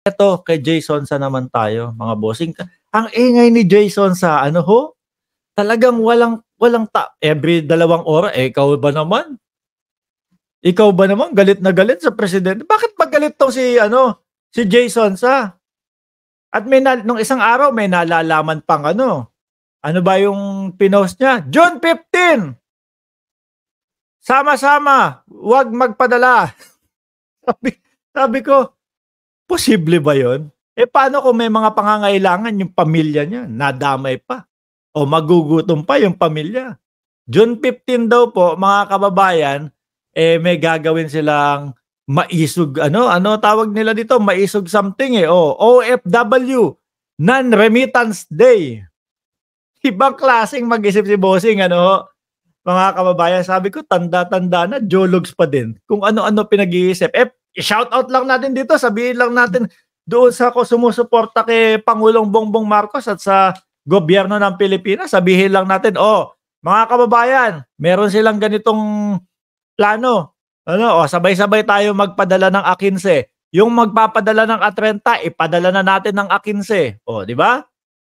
Eto kay Jason sa naman tayo, mga bossing. Ang ingay ni Jason sa ano ho, talagang walang walang every 2 oras, ikaw ba naman? Ikaw ba naman galit na galit sa presidente? Bakit ba galit 'tong si ano, si Jason sa? At nung isang araw may nalalaman pang ano ba yung pinost niya? June 15, sama-sama, 'wag magpadala. Sabi sabi ko, posible ba 'yun? Paano kung may mga pangangailangan yung pamilya niya, nadamay pa o magugutom pa yung pamilya? June 15 daw po, mga kababayan, may gagawin silang maisog ano tawag nila dito? Maisog something, OFW, Non-Remittance Day. Ibang klaseng mag-isip si bossing mga kababayan. Sabi ko tanda-tanda na, jologs pa din kung ano-ano pinag-iisip. I-shoutout lang natin dito, sabihin lang natin doon sa sumusuporta kay Pangulong Bongbong Marcos at sa gobyerno ng Pilipinas, sabihin lang natin, mga kababayan, meron silang ganitong plano. Sabay-sabay tayo magpadala ng A15. Yung magpapadala ng A30, ipadala na natin ng A15. Di ba?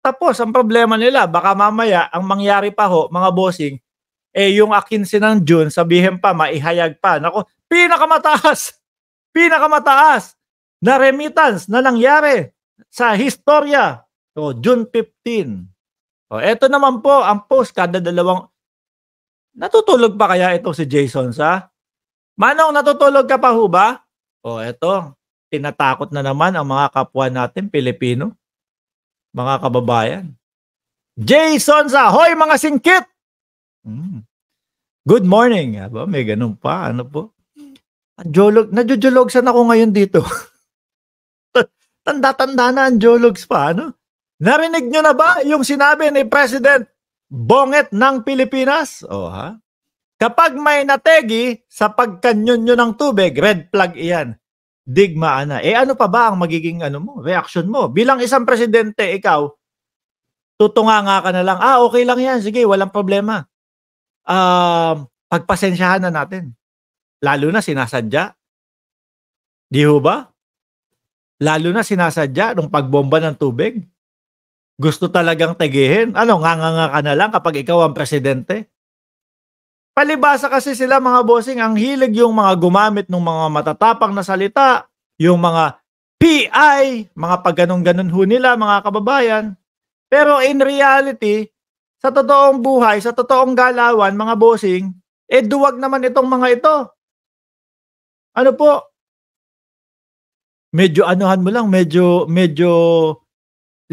Tapos, ang problema nila, baka mamaya, ang mangyari pa ho, mga bossing, yung A15 ng June, sabihin pa, maihayag pa. Nako, pinakamataas na remittance na nangyari sa historya. June 15. Eto naman po, ang post kada dalawang... Natutulog pa kaya ito si Jason sa? Manong, natutulog ka pa ho ba? Eto, tinatakot na naman ang mga kapwa natin, Pilipino. Mga kababayan. Jason sa, hoy mga singkit! Good morning. May ganun pa, ano po? Nadjojologsan ako ngayon dito. Tanda-tanda na ang jologs pa, Narinig nyo na ba yung sinabi ni President Bonget ng Pilipinas? Kapag may nategi sa pagkanyon nyo ng tubig, red flag iyan. Digmaan na. Ano pa ba ang magiging reaction mo? Bilang isang presidente, ikaw, tutunganga ka na lang. Okay lang yan. Sige, walang problema. Pagpasensyahan na natin. Lalo na sinasadya. Di ho ba? Lalo na sinasadya nung pagbomba ng tubig. Gusto talagang tegihin. Nganga ka na lang kapag ikaw ang presidente. Palibasa kasi sila, mga bossing, ang hilig yung mga gumamit ng mga matatapang na salita, yung mga PI, mga pagganon-ganon ho nila, mga kababayan. Pero in reality, sa totoong buhay, sa totoong galawan, mga bossing, duwag naman itong mga ito. Ano po? Medyo anuhan mo lang, medyo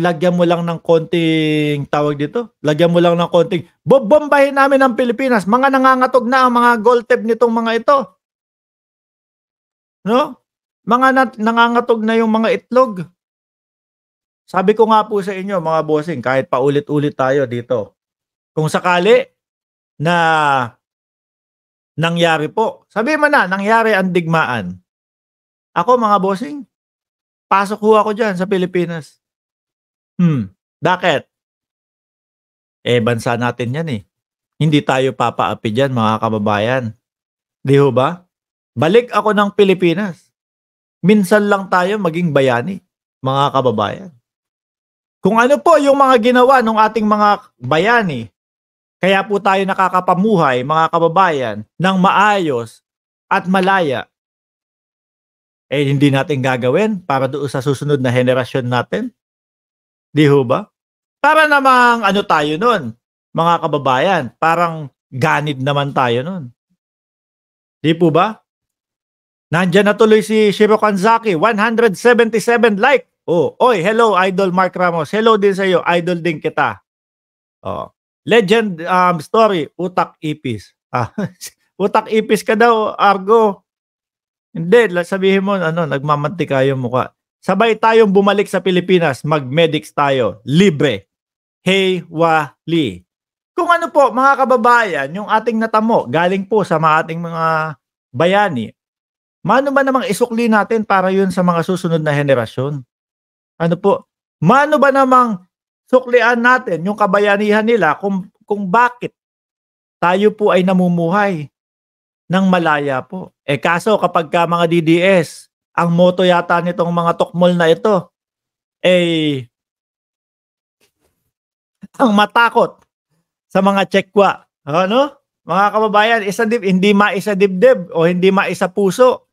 lagyan mo lang ng konting tawag dito. Lagyan mo lang ng konting bombahin namin ang Pilipinas. Mga nangangatog na ang mga gold-tip nitong mga ito. No? Mga nangangatog na yung mga itlog. Sabi ko nga po sa inyo, mga bossing, kahit paulit-ulit tayo dito. Kung sakali na nangyari po, sabi mo na, nangyari ang digmaan. Ako, mga bossing, pasok ho ako dyan sa Pilipinas. Bakit? Bansa natin yan Hindi tayo papaapi dyan, mga kababayan. Di ho ba? Balik ako ng Pilipinas. Minsan lang tayo maging bayani, mga kababayan. Kung ano po yung mga ginawa ng ating mga bayani, kaya po tayo nakakapamuhay, mga kababayan, ng maayos at malaya, hindi natin gagawin para doon sa susunod na henerasyon natin. Di ho ba? Para namang tayo nun, mga kababayan, parang ganid naman tayo nun. Di po ba? Nandyan na tuloy si Shiro Kanzaki, 177 like. Hello Idol Mark Ramos. Hello din sa iyo, idol din kita. Legend story, utak ipis. Utak ipis ka daw, Argo. Hindi, sabihin mo nagmamantika yung mukha. Sabay tayong bumalik sa Pilipinas, mag-medics tayo, libre. Hey, wali. Kung ano po, mga kababayan, yung ating natamo, galing po sa ating mga bayani, mano ba namang isukli natin para yun sa mga susunod na henerasyon? Ano po? Mano ba namang suklian natin yung kabayanihan nila kung bakit tayo po ay namumuhay ng malaya po? Kaso kapag ka mga DDS, ang motto yata nitong mga tukmol na ito, eh, ang matakot sa mga tsekwa. Ano? Mga kababayan, hindi maisa dibdib o hindi maisa puso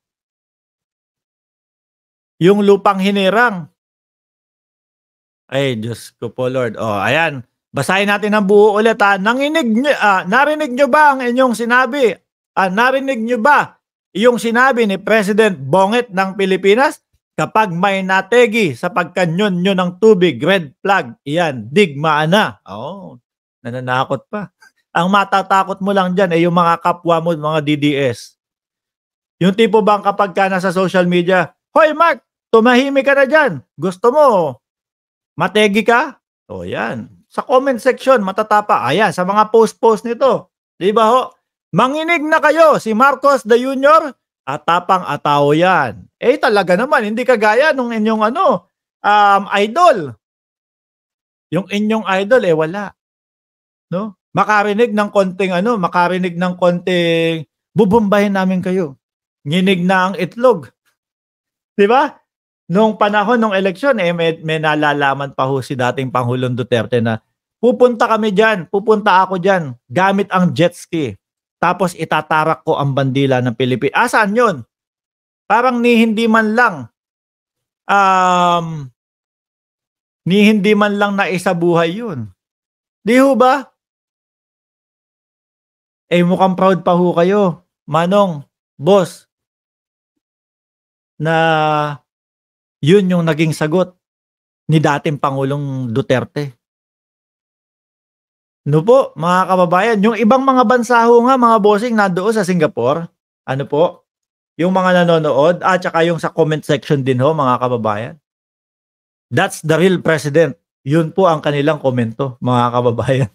yung lupang hinirang. Ay, Diyos ko po, Lord. Oh, ayan. Basahin natin ang buo ulit. Narinig nyo ba ang inyong sinabi? Narinig nyo ba yung sinabi ni President Bonget ng Pilipinas? Kapag may nategi sa pagkanyon nyo ng tubig, red flag, iyan, digmaan na. Oh, nananakot pa. Ang matatakot mo lang dyan ay yung mga kapwa mo, mga DDS. Yung tipo bang kapag ka nasa social media, Hoy Mark, tumahimik ka na dyan. Gusto mo, mategi ka? O yan. Sa comment section, matatapa. Ayan, sa mga post-post nito. Di ba ho? Manginig na kayo, si Marcos the Junior, at tapang ataw yan. Eh talaga naman, hindi kagaya nung inyong idol. Yung inyong idol, wala. No? Makarinig ng konting, bubumbahin namin kayo. Nginig na ang itlog. Di ba? Noong panahon ng eleksyon, may nalalaman pa ho si dating Pangulong Duterte na pupunta ako dyan, gamit ang jet ski. Tapos itatarak ko ang bandila ng Pilipinas. Saan yun? Parang ni hindi man lang naisabuhay yun. Di ho ba? Mukhang proud pa ho kayo, Manong, boss, na yun yung naging sagot ni dating Pangulong Duterte. No po, mga kababayan, yung ibang mga bansa ho nga, mga bossing, nandoon sa Singapore, yung mga nanonood, at saka yung sa comment section din ho, mga kababayan. That's the real president. Yun po ang kanilang komento, mga kababayan.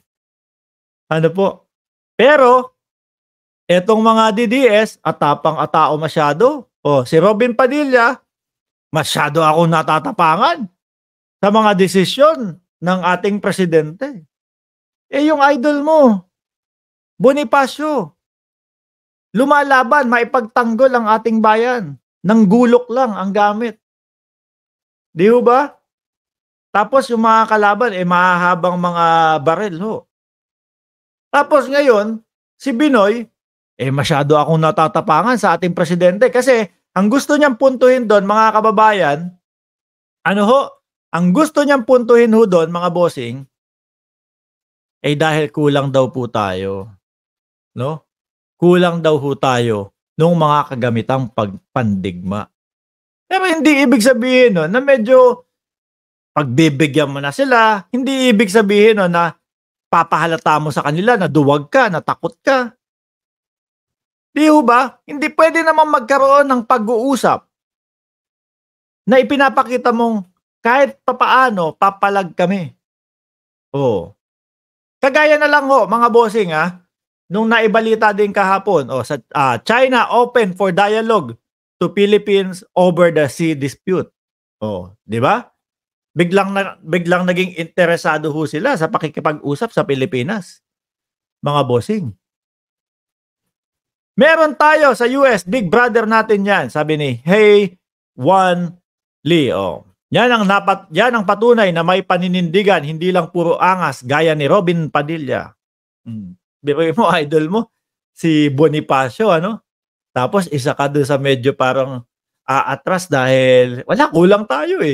Pero, etong mga DDS, atapang-atao masyado. Si Robin Padilla, masyado akong natatapangan sa mga desisyon ng ating presidente. Yung idol mo, Bonifacio, lumalaban, maipagtanggol ang ating bayan. Nang gulok lang ang gamit. Di ho ba? Tapos yung mga kalaban, mahahabang mga baril ho. Tapos ngayon, si Binoy, masyado akong natatapangan sa ating presidente kasi ang gusto niyang puntuhin doon, mga kababayan, ang gusto niyang puntuhin ho doon, mga bossing, dahil kulang daw po tayo. No? Kulang daw ho tayo nung mga kagamitang pagpandigma. Pero hindi ibig sabihin na medyo pagbibigyan mo na sila, hindi ibig sabihin na papahalata mo sa kanila na duwag ka, na takot ka. Di ho ba? Hindi pwede naman magkaroon ng pag-uusap na ipinapakita mong kahit papaano papalag kami. Kagaya na lang ho, mga bossing, nung naibalita din kahapon, sa China open for dialogue to Philippines over the sea dispute. Di ba? Biglang naging interesado ho sila sa pakikipag-usap sa Pilipinas. Mga bossing. Meron tayo sa US, big brother natin yan, sabi ni Hey Wan Lee. Yan ang patunay na may paninindigan, hindi lang puro angas gaya ni Robin Padilla. Biruin mo, idol mo, si Bonifacio, Tapos isa ka doon sa medyo parang atras dahil kulang tayo .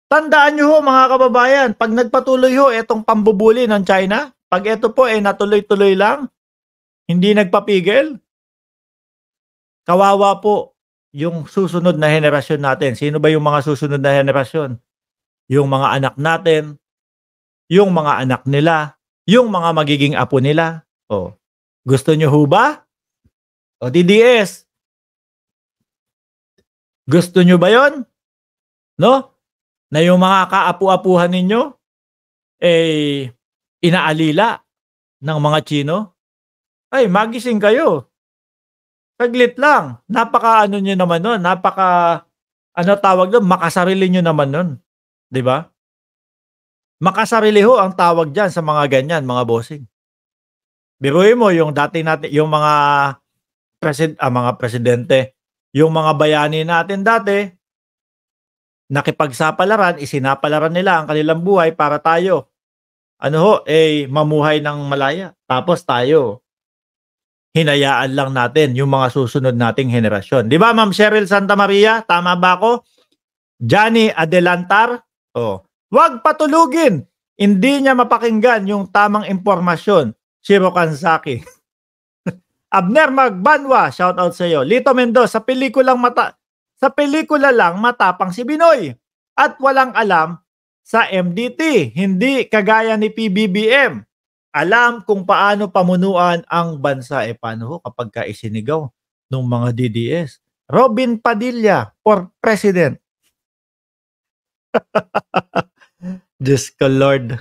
Tandaan nyo ho, mga kababayan, pag nagpatuloy ho itong pambubuli ng China, pag ito po natuloy-tuloy lang, hindi nagpapigil, kawawa po yung susunod na henerasyon natin. Sino ba yung mga susunod na henerasyon? Yung mga anak natin, yung mga anak nila, yung mga magiging apo nila. Gusto nyo ho ba? DDS, gusto nyo ba yon? No? Na yung mga kaapu-apuhan ninyo inaalila ng mga Chino? Magising kayo. Saglit lang. Napaka nyo naman nun. Tawag doon? Makasarili nyo naman nun. Di ba? Makasarili ho ang tawag dyan sa mga ganyan, mga bossing. Biruin mo yung dati natin, yung mga presidente Yung mga bayani natin dati, nakipagsapalaran, isinapalaran nila ang kanilang buhay para tayo, mamuhay ng malaya. Tapos tayo, hinayaan lang natin yung mga susunod nating henerasyon. Di ba, Ma'am Cheryl Santa Maria? Tama ba ako? Johnny Adelantar? Oh, wag patulugin. Hindi niya mapakinggan yung tamang impormasyon. Shiro Kansaki. Abner Magbanwa, shout out sa iyo. Lito Mendoza, sa pelikula lang matapang si Binoy at walang alam sa MDT, hindi kagaya ni PBBM. Alam kung paano pamunuan ang bansa. Paano ho kapag ka isinigaw ng mga DDS? Robin Padilla for President. Diyos ko Lord.